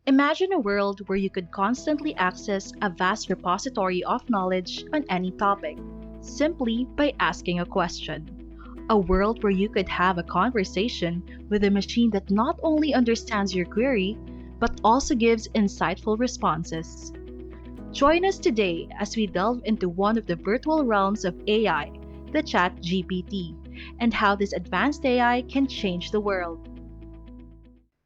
Imagine a world where you could constantly access a vast repository of knowledge on any topic, simply by asking a question. A world where you could have a conversation with a machine that not only understands your query, but also gives insightful responses. Join us today as we delve into one of the virtual realms of AI, the ChatGPT, and how this advanced AI can change the world.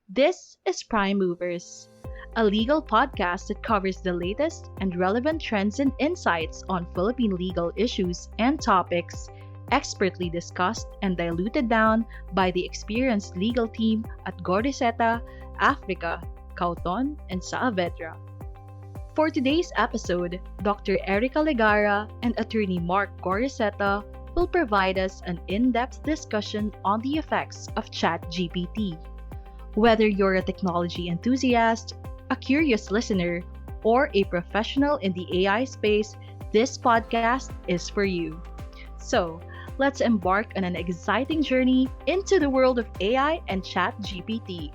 This is Prime Movers, a legal podcast that covers the latest and relevant trends and insights on Philippine legal issues and topics, expertly discussed and diluted down by the experienced legal team at Goriseta, Africa, Cauton, and Saavedra. For today's episode, Dr. Erika Legara and attorney Mark Goriseta will provide us an in-depth discussion on the effects of ChatGPT. Whether you're a technology enthusiast, a curious listener, or a professional in the AI space, this podcast is for you. So, let's embark on an exciting journey into the world of AI and ChatGPT.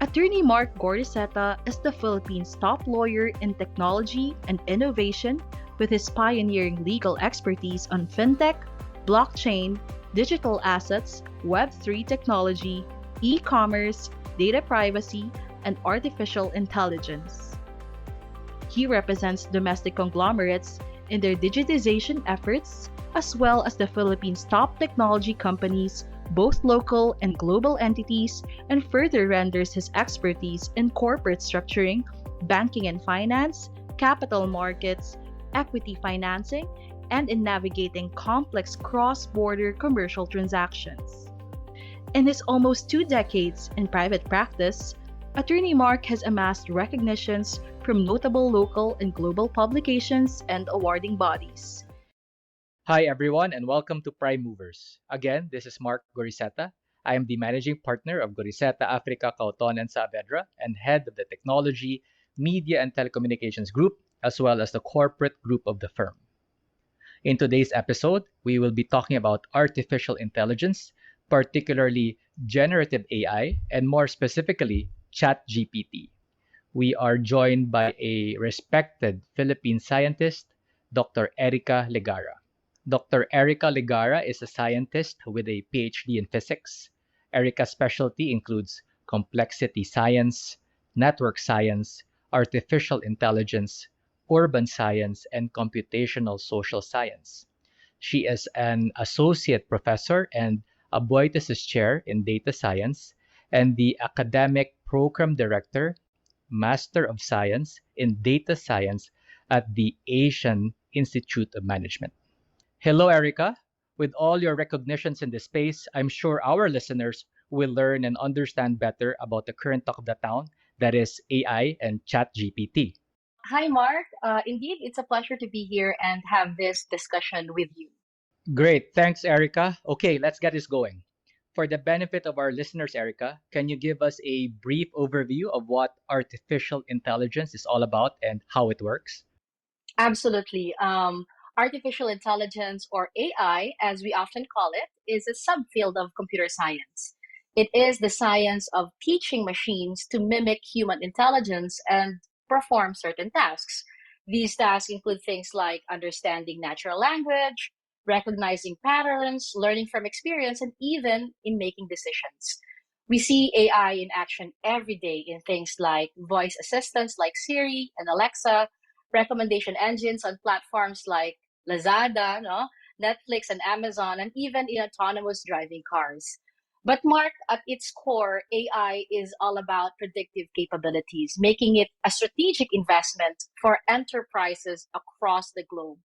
Attorney Mark Goriseta is the Philippines' top lawyer in technology and innovation with his pioneering legal expertise on fintech, blockchain, digital assets, Web3 technology, e-commerce, data privacy, and artificial intelligence. He represents domestic conglomerates in their digitization efforts, as well as the Philippines' top technology companies, both local and global entities, and further renders his expertise in corporate structuring, banking and finance, capital markets, equity financing, and in navigating complex cross-border commercial transactions. In his almost 2 decades in private practice, Attorney Mark has amassed recognitions from notable local and global publications and awarding bodies. Hi, everyone, and welcome to Prime Movers. Again, this is Mark Goriseta. I am the managing partner of Goriseta Africa, Cauton, and Saavedra, and head of the Technology, Media, and Telecommunications Group, as well as the corporate group of the firm. In today's episode, we will be talking about artificial intelligence, particularly generative AI, and more specifically, ChatGPT. We are joined by a respected Philippine scientist, Dr. Erika Legara. Dr. Erika Legara is a scientist with a PhD in physics. Erika's specialty includes complexity science, network science, artificial intelligence, urban science, and computational social science. She is an associate professor and a Boytis Chair in Data Science and the academic program director, Master of Science in Data Science at the Asian Institute of Management. Hello, Erica. With all your recognitions in this space, I'm sure our listeners will learn and understand better about the current talk of the town, that is AI and ChatGPT. Hi, Mark. Indeed, it's a pleasure to be here and have this discussion with you. Great. Thanks, Erica. Okay, let's get this going. For the benefit of our listeners, Erica, can you give us a brief overview of what artificial intelligence is all about and how it works? Absolutely. Artificial intelligence, or AI, as we often call it, is a subfield of computer science. It is the science of teaching machines to mimic human intelligence and perform certain tasks. These tasks include things like understanding natural language, recognizing patterns, learning from experience, and even in making decisions. We see AI in action every day in things like voice assistants like Siri and Alexa, recommendation engines on platforms like Lazada, no? Netflix, and Amazon, and even in autonomous driving cars. But Mark, at its core, AI is all about predictive capabilities, making it a strategic investment for enterprises across the globe.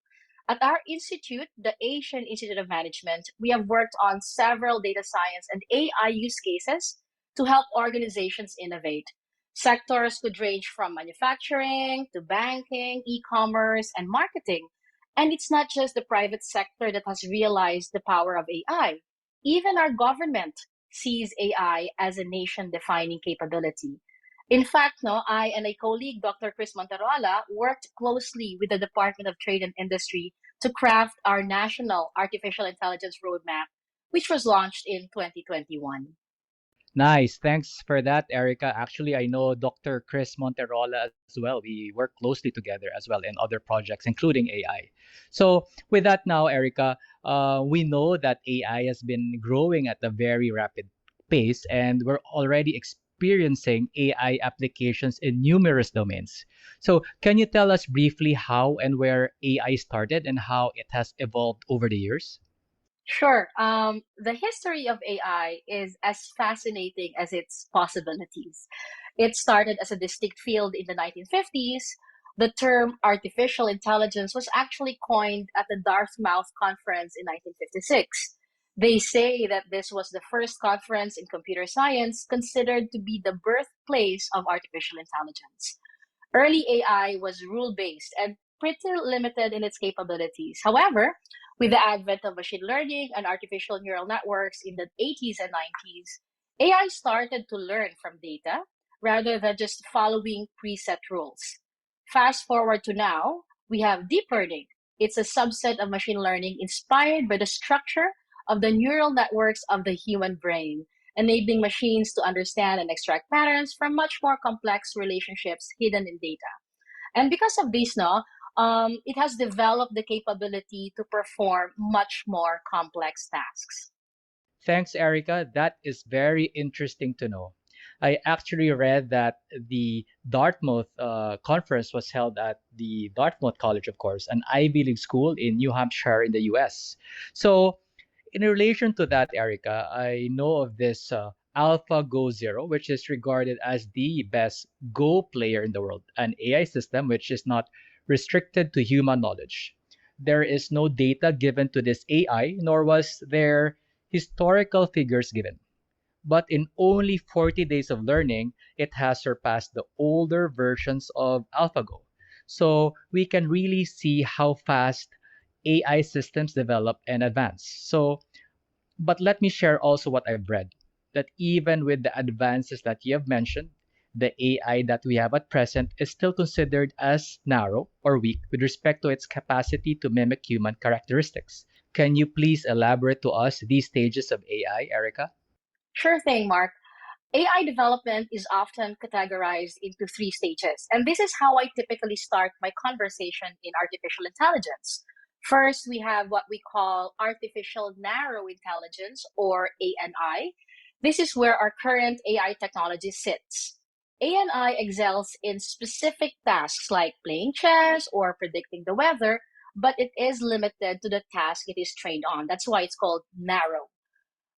At our institute, the Asian Institute of Management, we have worked on several data science and AI use cases to help organizations innovate. Sectors could range from manufacturing to banking, e commerce, and marketing. And it's not just the private sector that has realized the power of AI. Even our government sees AI as a nation defining capability. In fact, no, I and a colleague, Dr. Chris Monterola, worked closely with the Department of Trade and Industry to craft our national artificial intelligence roadmap, which was launched in 2021. Nice. Thanks for that, Erica. Actually, I know Dr. Chris Monterola as well. We work closely together as well in other projects, including AI. So, with that now, Erica, we know that AI has been growing at a very rapid pace, and we're already experiencing AI applications in numerous domains. So, can you tell us briefly how and where AI started and how it has evolved over the years? Sure. The history of AI is as fascinating as its possibilities. It started as a distinct field in the 1950s. The term artificial intelligence was actually coined at the Dartmouth Conference in 1956. They say that this was the first conference in computer science considered to be the birthplace of artificial intelligence. Early AI was rule based and pretty limited in its capabilities. However, with the advent of machine learning and artificial neural networks in the 80s and 90s, AI started to learn from data rather than just following preset rules. Fast forward to now, we have deep learning. It's a subset of machine learning inspired by the structure of the neural networks of the human brain, enabling machines to understand and extract patterns from much more complex relationships hidden in data. And because of this, no, it has developed the capability to perform much more complex tasks. Thanks, Erica. That is very interesting to know. I actually read that the Dartmouth conference was held at the Dartmouth College, of course, an Ivy League school in New Hampshire in the US. So, in relation to that, Erica, I know of this AlphaGo Zero, which is regarded as the best Go player in the world, an AI system which is not restricted to human knowledge. There is no data given to this AI, nor was there historical figures given. But in only 40 days of learning, it has surpassed the older versions of AlphaGo. So we can really see how fast AI systems develop and advance. So, but let me share also what I've read that even with the advances that you have mentioned, the AI that we have at present is still considered as narrow or weak with respect to its capacity to mimic human characteristics. Can you please elaborate to us these stages of AI, Erica? Sure thing, Mark. AI development is often categorized into three stages, and this is how I typically start my conversation in artificial intelligence. First, we have what we call artificial narrow intelligence, or ANI. This is where our current AI technology sits. ANI excels in specific tasks like playing chess or predicting the weather, but it is limited to the task it is trained on. That's why it's called narrow.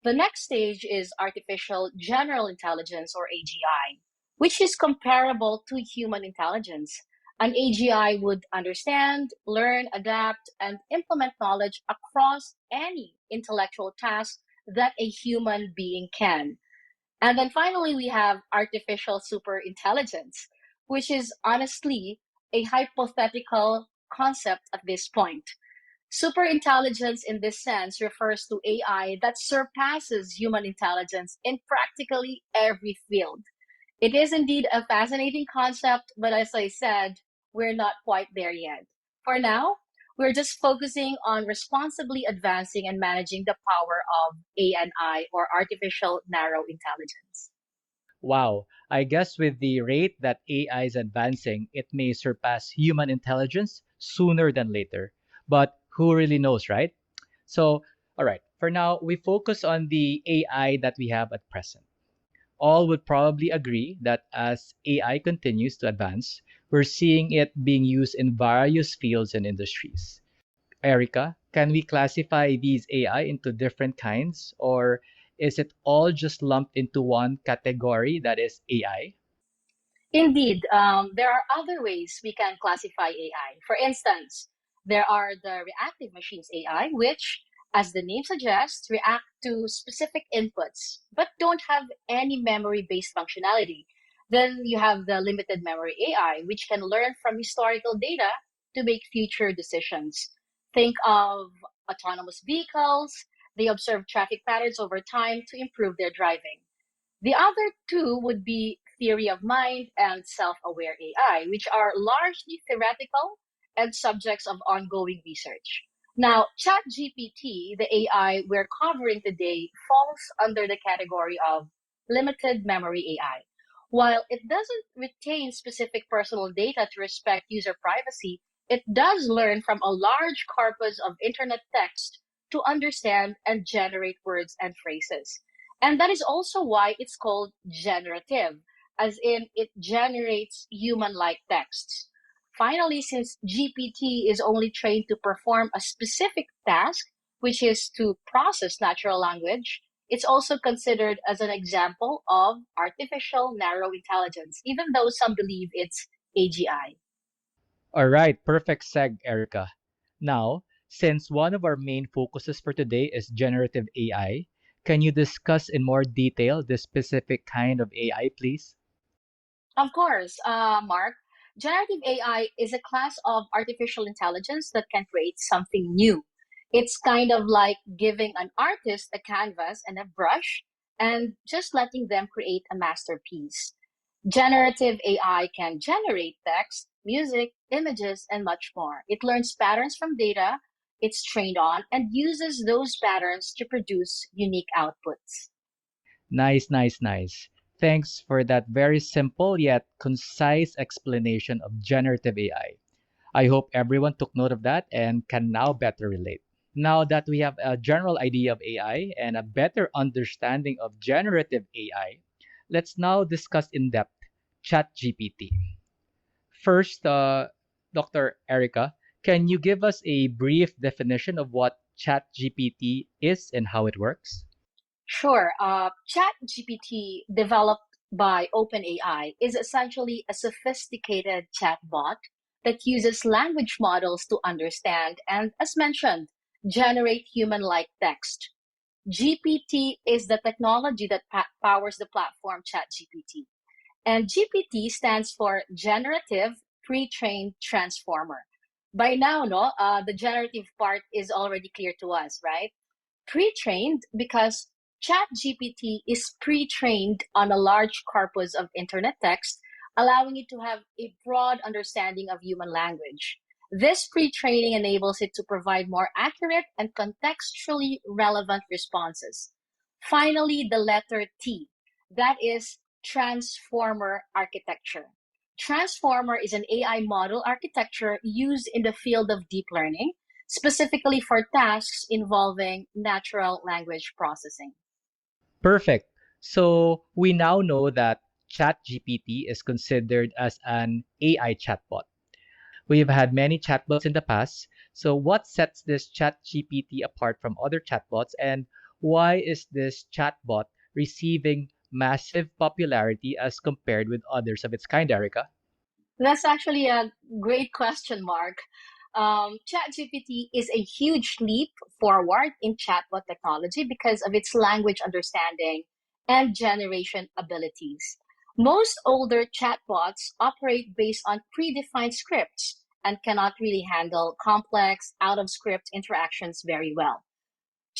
The next stage is artificial general intelligence, or AGI, which is comparable to human intelligence. An AGI would understand, learn, adapt, and implement knowledge across any intellectual task that a human being can. And then finally, we have artificial superintelligence, which is honestly a hypothetical concept at this point. Superintelligence in this sense refers to AI that surpasses human intelligence in practically every field. It is indeed a fascinating concept, but as I said, we're not quite there yet. For now, we're just focusing on responsibly advancing and managing the power of ANI, or artificial narrow intelligence. Wow, I guess with the rate that AI is advancing, it may surpass human intelligence sooner than later. But who really knows, right? So, all right, for now, we focus on the AI that we have at present. All would probably agree that as AI continues to advance, we're seeing it being used in various fields and industries. Erica, can we classify these AI into different kinds, or is it all just lumped into one category that is AI? Indeed, there are other ways we can classify AI. For instance, there are the reactive machines AI, which, as the name suggests, react to specific inputs but don't have any memory based functionality. Then you have the limited memory AI, which can learn from historical data to make future decisions. Think of autonomous vehicles, they observe traffic patterns over time to improve their driving. The other two would be theory of mind and self aware AI, which are largely theoretical and subjects of ongoing research. Now, ChatGPT, the AI we're covering today, falls under the category of limited memory AI. While it doesn't retain specific personal data to respect user privacy, it does learn from a large corpus of internet text to understand and generate words and phrases. And that is also why it's called generative, as in it generates human like texts. Finally, since GPT is only trained to perform a specific task, which is to process natural language, it's also considered as an example of artificial narrow intelligence, even though some believe it's AGI. All right, perfect seg, Erica. Now, since one of our main focuses for today is generative AI, can you discuss in more detail this specific kind of AI, please? Of course, Mark, generative AI is a class of artificial intelligence that can create something new. It's kind of like giving an artist a canvas and a brush and just letting them create a masterpiece. Generative AI can generate text, music, images, and much more. It learns patterns from data it's trained on and uses those patterns to produce unique outputs. Nice, nice, nice. Thanks for that very simple yet concise explanation of generative AI. I hope everyone took note of that and can now better relate. Now that we have a general idea of AI and a better understanding of generative AI, let's now discuss in depth ChatGPT. First, Dr. Erica, can you give us a brief definition of what ChatGPT is and how it works? Sure. ChatGPT, developed by OpenAI, is essentially a sophisticated chatbot that uses language models to understand and, as mentioned, generate human like text. GPT is the technology that powers the platform ChatGPT. And GPT stands for Generative Pre-trained Transformer. By now, no, the generative part is already clear to us, right? Pre-trained because ChatGPT is pre-trained on a large corpus of internet text, allowing it to have a broad understanding of human language. This pre-training enables it to provide more accurate and contextually relevant responses. Finally, the letter T, that is transformer architecture. Transformer is an AI model architecture used in the field of deep learning, specifically for tasks involving natural language processing. Perfect. So we now know that ChatGPT is considered as an AI chatbot. We've had many chatbots in the past. So what sets this ChatGPT apart from other chatbots and why is this chatbot receiving massive popularity as compared with others of its kind, Erica? That's actually a great question, Mark. ChatGPT is a huge leap forward in chatbot technology because of its language understanding and generation abilities. Most older chatbots operate based on predefined scripts and cannot really handle complex, out of script interactions very well.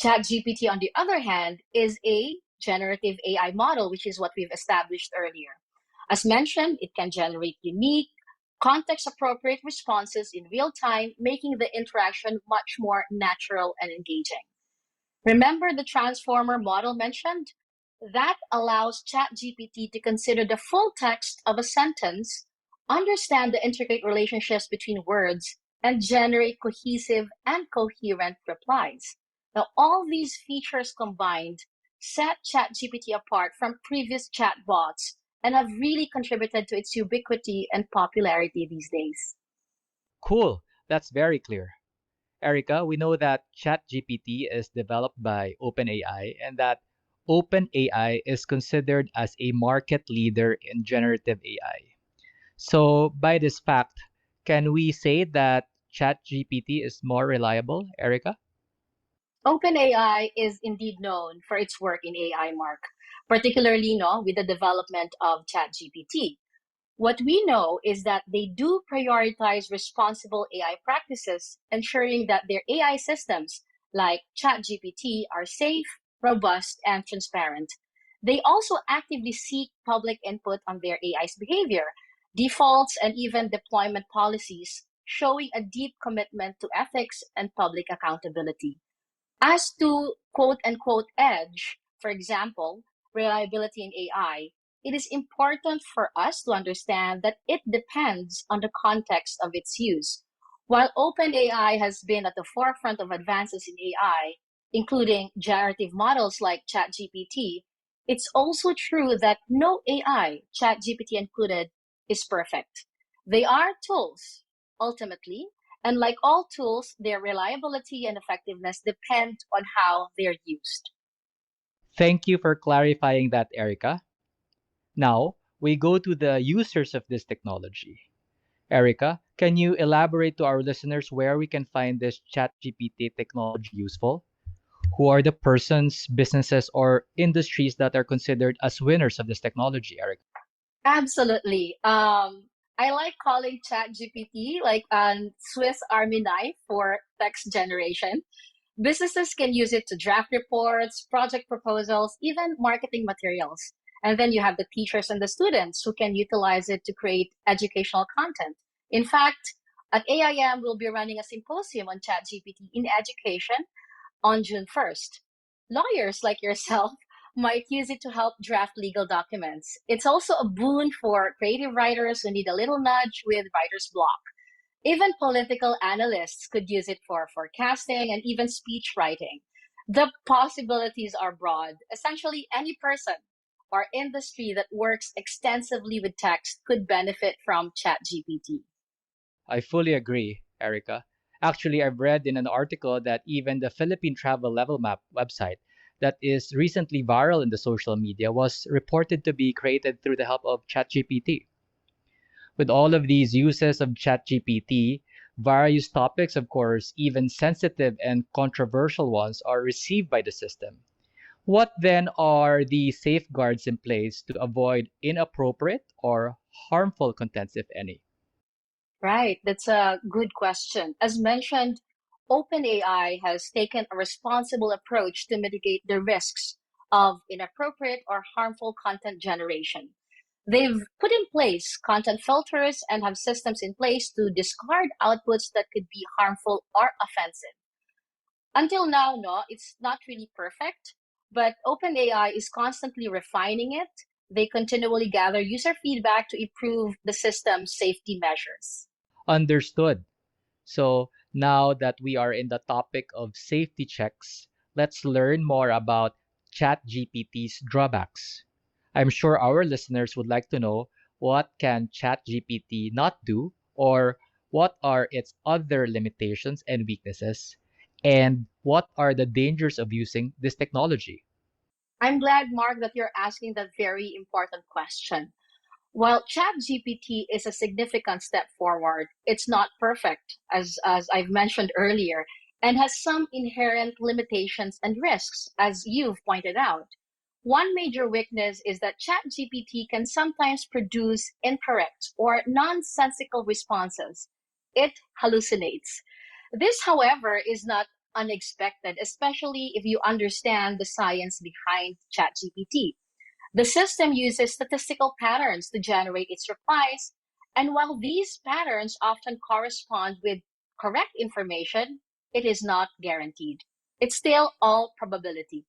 ChatGPT, on the other hand, is a generative AI model, which is what we've established earlier. As mentioned, it can generate unique, context appropriate responses in real time, making the interaction much more natural and engaging. Remember the transformer model mentioned? That allows ChatGPT to consider the full text of a sentence, understand the intricate relationships between words, and generate cohesive and coherent replies. Now, all these features combined set ChatGPT apart from previous chatbots and have really contributed to its ubiquity and popularity these days. Cool. That's very clear. Erica, we know that ChatGPT is developed by OpenAI and that OpenAI is considered as a market leader in generative AI. So, by this fact, can we say that ChatGPT is more reliable, Erica? OpenAI is indeed known for its work in AI, Mark, particularly no, with the development of ChatGPT. What we know is that they do prioritize responsible AI practices, ensuring that their AI systems, like ChatGPT, are safe, robust, and transparent. They also actively seek public input on their AI's behavior, defaults, and even deployment policies, showing a deep commitment to ethics and public accountability. As to quote unquote edge, for example, reliability in AI, it is important for us to understand that it depends on the context of its use. While OpenAI has been at the forefront of advances in AI, including generative models like ChatGPT, it's also true that no AI, ChatGPT included, is perfect. They are tools, ultimately, and like all tools, their reliability and effectiveness depend on how they're used. Thank you for clarifying that, Erica. Now, we go to the users of this technology. Erica, can you elaborate to our listeners where we can find this ChatGPT technology useful? Who are the persons, businesses, or industries that are considered as winners of this technology, Erica? Absolutely. I like calling ChatGPT like a Swiss Army knife for text generation. Businesses can use it to draft reports, project proposals, even marketing materials. And then you have the teachers and the students who can utilize it to create educational content. In fact, at AIM, we'll be running a symposium on ChatGPT in education on June 1st. Lawyers like yourself might use it to help draft legal documents. It's also a boon for creative writers who need a little nudge with writer's block. Even political analysts could use it for forecasting and even speech writing. The possibilities are broad. Essentially, any person or industry that works extensively with text could benefit from ChatGPT. I fully agree, Erica. Actually, I've read in an article that even the Philippine Travel Level Map website that is recently viral in the social media was reported to be created through the help of ChatGPT. With all of these uses of ChatGPT, various topics, of course, even sensitive and controversial ones, are received by the system. What then are the safeguards in place to avoid inappropriate or harmful contents, if any? Right, that's a good question. As mentioned, OpenAI has taken a responsible approach to mitigate the risks of inappropriate or harmful content generation. They've put in place content filters and have systems in place to discard outputs that could be harmful or offensive. Until now, no, it's not really perfect, but OpenAI is constantly refining it. They continually gather user feedback to improve the system's safety measures. Understood. So now that we are in the topic of safety checks, let's learn more about ChatGPT's drawbacks. I'm sure our listeners would like to know what can ChatGPT not do or what are its other limitations and weaknesses and what are the dangers of using this technology. I'm glad, Mark, that you're asking that very important question. While ChatGPT is a significant step forward, it's not perfect, as I've mentioned earlier, and has some inherent limitations and risks, as you've pointed out. One major weakness is that ChatGPT can sometimes produce incorrect or nonsensical responses. It hallucinates. This, however, is not unexpected, especially if you understand the science behind ChatGPT. The system uses statistical patterns to generate its replies, and while these patterns often correspond with correct information, it is not guaranteed. It's still all probability.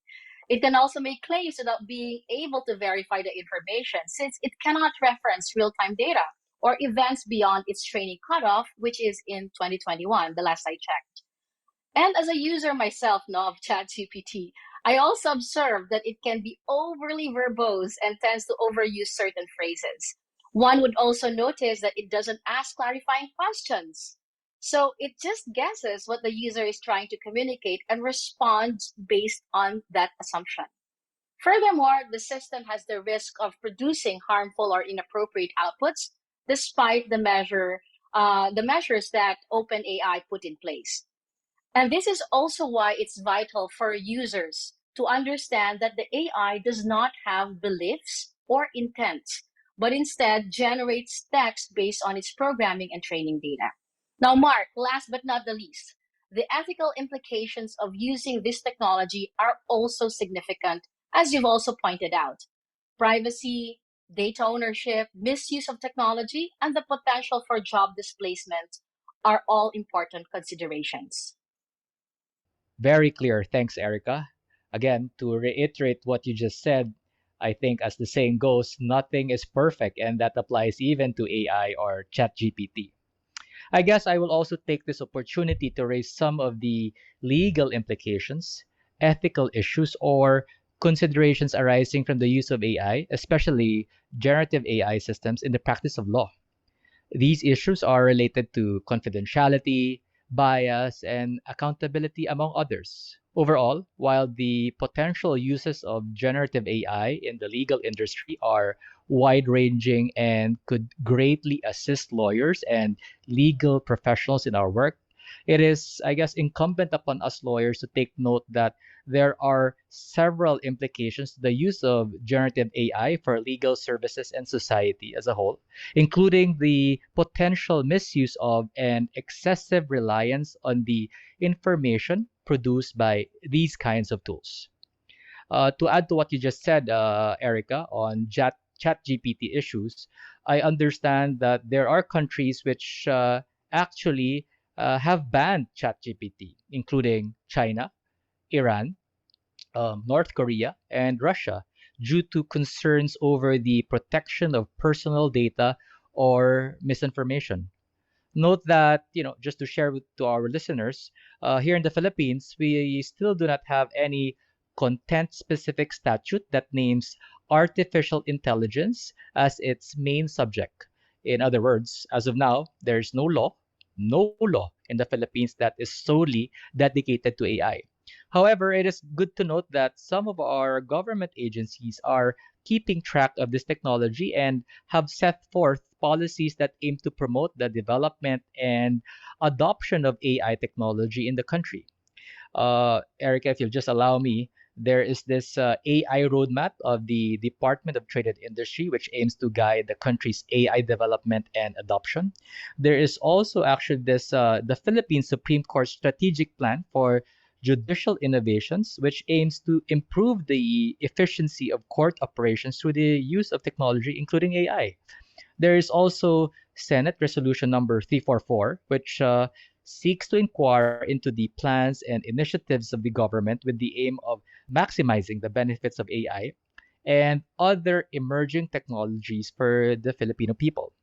It can also make claims without being able to verify the information since it cannot reference real time data or events beyond its training cutoff, which is in 2021, the last I checked. And as a user myself now of ChatGPT, I also observed that it can be overly verbose and tends to overuse certain phrases. One would also notice that it doesn't ask clarifying questions. So it just guesses what the user is trying to communicate and responds based on that assumption. Furthermore, the system has the risk of producing harmful or inappropriate outputs despite the measures that OpenAI put in place. And this is also why it's vital for users to understand that the AI does not have beliefs or intents, but instead generates text based on its programming and training data. Now, Mark, last but not the least, the ethical implications of using this technology are also significant, as you've also pointed out. Privacy, data ownership, misuse of technology, and the potential for job displacement are all important considerations. Very clear. Thanks, Erica. Again, to reiterate what you just said, I think, as the saying goes, nothing is perfect, and that applies even to AI or ChatGPT. I guess I will also take this opportunity to raise some of the legal implications, ethical issues, or considerations arising from the use of AI, especially generative AI systems, in the practice of law. These issues are related to confidentiality, bias, and accountability, among others. Overall, while the potential uses of generative AI in the legal industry are wide ranging and could greatly assist lawyers and legal professionals in our work, it is, I guess, incumbent upon us lawyers to take note that there are several implications to the use of generative AI for legal services and society as a whole, including the potential misuse of and excessive reliance on the information produced by these kinds of tools. To add to what you just said, Erica, on chat GPT issues, I understand that there are countries which actually have banned chat GPT, including China, Iran, North Korea, and Russia, due to concerns over the protection of personal data or misinformation. Note that, just to share to our listeners, here in the Philippines, we still do not have any content specific statute that names artificial intelligence as its main subject. In other words, as of now, there's no law in the Philippines that is solely dedicated to AI. However, it is good to note that some of our government agencies are keeping track of this technology and have set forth policies that aim to promote the development and adoption of AI technology in the country. Erica, if you'll just allow me, there is this AI roadmap of the Department of Trade and Industry, which aims to guide the country's AI development and adoption. There is also actually this the Philippine Supreme Court strategic plan for judicial innovations, which aims to improve the efficiency of court operations through the use of technology, including AI. There is also Senate Resolution number 344, which seeks to inquire into the plans and initiatives of the government with the aim of maximizing the benefits of AI and other emerging technologies for the Filipino people.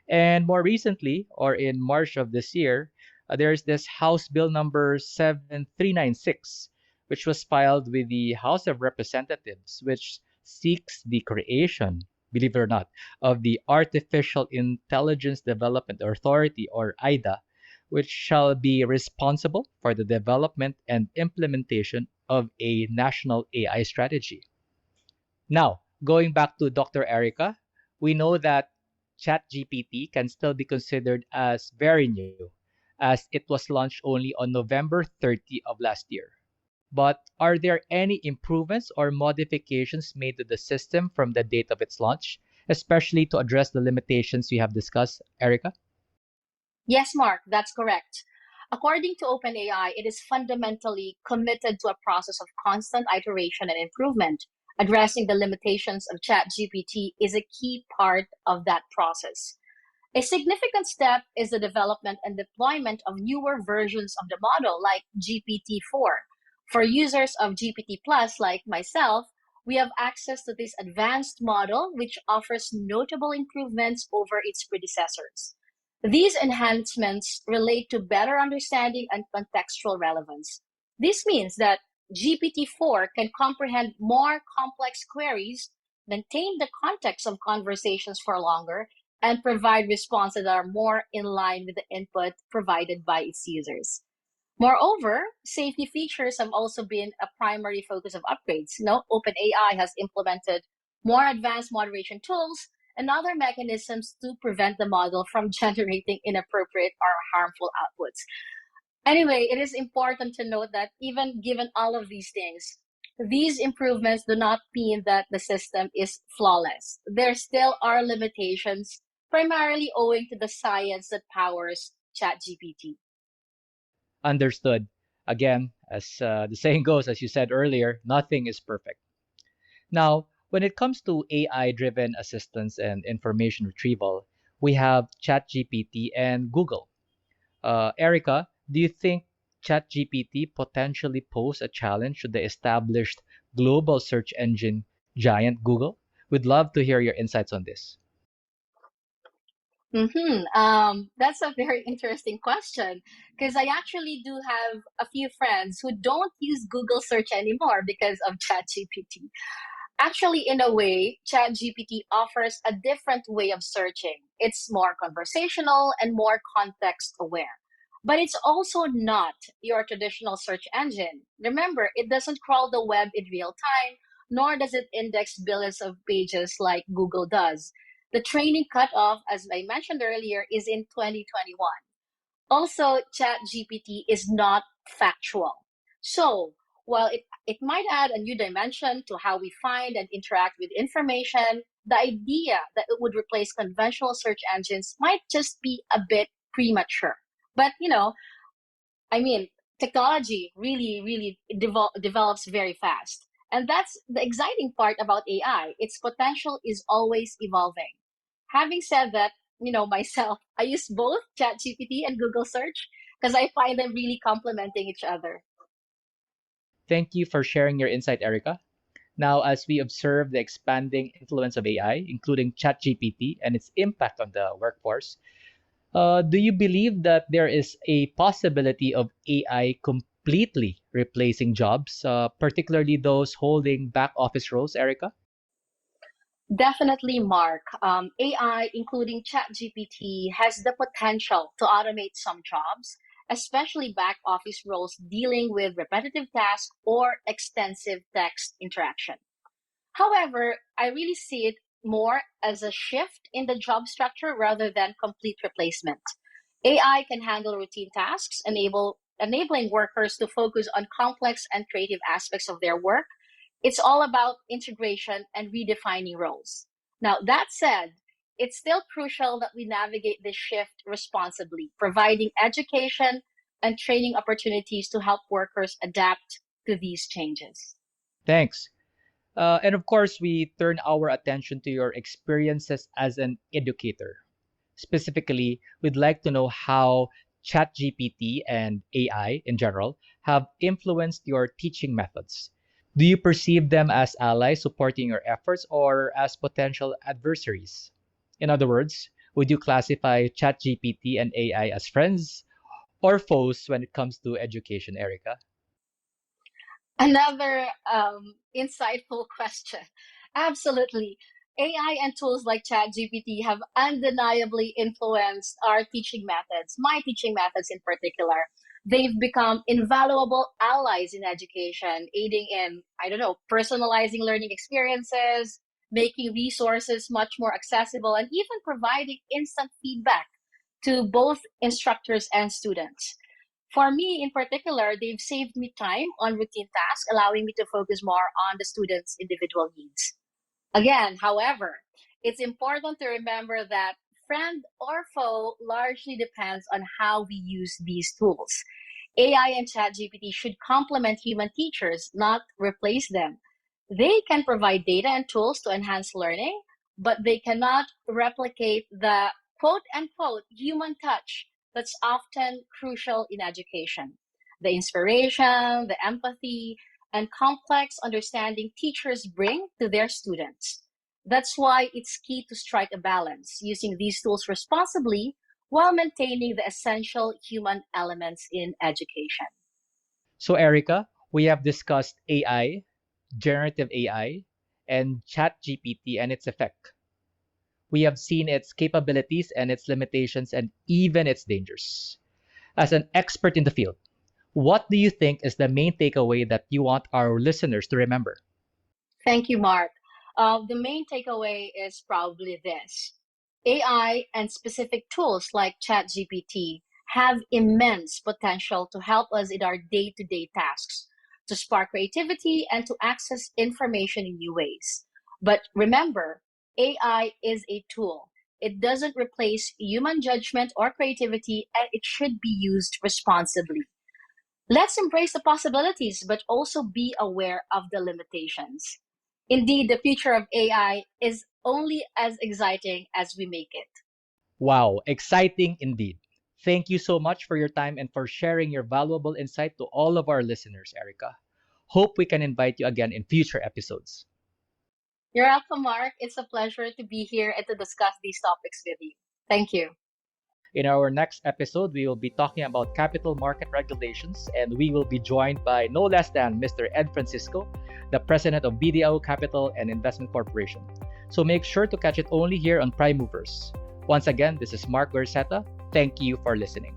And more recently, or in March of this year, there's this House Bill number 7396, which was filed with the House of Representatives, which seeks the creation, believe it or not, of the Artificial Intelligence Development Authority, or AIDA, which shall be responsible for the development and implementation of a national AI strategy. Now, going back to Dr. Erica, we know that ChatGPT can still be considered as very new, as it was launched only on November 30 of last year. But are there any improvements or modifications made to the system from the date of its launch, especially to address the limitations we have discussed, Erica? Yes, Mark, that's correct. According to OpenAI, it is fundamentally committed to a process of constant iteration and improvement. Addressing the limitations of ChatGPT is a key part of that process. A significant step is the development and deployment of newer versions of the model, like GPT-4. For users of GPT Plus, like myself, we have access to this advanced model, which offers notable improvements over its predecessors. These enhancements relate to better understanding and contextual relevance. This means that GPT-4 can comprehend more complex queries, maintain the context of conversations for longer, and provide responses that are more in line with the input provided by its users. Moreover, safety features have also been a primary focus of upgrades. OpenAI has implemented more advanced moderation tools and other mechanisms to prevent the model from generating inappropriate or harmful outputs. Anyway, it is important to note that even given all of these things, these improvements do not mean that the system is flawless. There still are limitations, primarily owing to the science that powers ChatGPT. Understood. Again, as the saying goes, as you said earlier, nothing is perfect. Now, when it comes to AI driven assistance and information retrieval, we have ChatGPT and Google. Erica, do you think ChatGPT potentially pose a challenge to the established global search engine giant Google? We'd love to hear your insights on this. That's a very interesting question because I actually do have a few friends who don't use Google search anymore because of ChatGPT. Actually, in a way, ChatGPT offers a different way of searching. It's more conversational and more context aware. But it's also not your traditional search engine. Remember, it doesn't crawl the web in real time, nor does it index billions of pages like Google does. The training cutoff, as I mentioned earlier, is in 2021. Also, ChatGPT is not factual. So, while it might add a new dimension to how we find and interact with information, the idea that it would replace conventional search engines might just be a bit premature. But, I mean, technology really develops very fast. And that's the exciting part about AI. Its potential is always evolving. Having said that, myself, I use both ChatGPT and Google search because I find them really complementing each other. Thank you for sharing your insight, Erica. Now, as we observe the expanding influence of AI, including ChatGPT and its impact on the workforce, do you believe that there is a possibility of AI completely replacing jobs, particularly those holding back office roles, Erica? Definitely, Mark. AI, including ChatGPT, has the potential to automate some jobs, especially back office roles dealing with repetitive tasks or extensive text interaction. However, I really see it more as a shift in the job structure rather than complete replacement. AI can handle routine tasks, enabling workers to focus on complex and creative aspects of their work. It's all about integration and redefining roles. Now, that said, it's still crucial that we navigate this shift responsibly, providing education and training opportunities to help workers adapt to these changes. Thanks. And of course, we turn our attention to your experiences as an educator. Specifically, we'd like to know how ChatGPT and AI in general have influenced your teaching methods. Do you perceive them as allies supporting your efforts or as potential adversaries? In other words, would you classify ChatGPT and AI as friends or foes when it comes to education, Erica? Another insightful question. Absolutely. AI and tools like ChatGPT have undeniably influenced our teaching methods, my teaching methods in particular. They've become invaluable allies in education, aiding in, I don't know, personalizing learning experiences, making resources much more accessible, and even providing instant feedback to both instructors and students. For me in particular, they've saved me time on routine tasks, allowing me to focus more on the students' individual needs. Again, however, it's important to remember that friend or foe largely depends on how we use these tools. AI and ChatGPT should complement human teachers, not replace them. They can provide data and tools to enhance learning, but they cannot replicate the quote unquote human touch that's often crucial in education. The inspiration, the empathy, and complex understanding teachers bring to their students. That's why it's key to strike a balance, using these tools responsibly while maintaining the essential human elements in education. So, Erica, we have discussed AI, generative AI, and ChatGPT and its effect. We have seen its capabilities and its limitations and even its dangers. As an expert in the field, what do you think is the main takeaway that you want our listeners to remember? Thank you, Mark. The main takeaway is probably this: AI and specific tools like ChatGPT have immense potential to help us in our day to day tasks, to spark creativity, and to access information in new ways. But remember, AI is a tool. It doesn't replace human judgment or creativity, and it should be used responsibly. Let's embrace the possibilities, but also be aware of the limitations. Indeed, the future of AI is only as exciting as we make it. Wow, exciting indeed. Thank you so much for your time and for sharing your valuable insight to all of our listeners, Erica. Hope we can invite you again in future episodes. You're welcome, Mark. It's a pleasure to be here and to discuss these topics with you. Thank you. In our next episode, we will be talking about capital market regulations, and we will be joined by no less than Mr. Ed Francisco, the president of BDO Capital and Investment Corporation. So make sure to catch it only here on Prime Movers. Once again, this is Mark Gorsetta. Thank you for listening.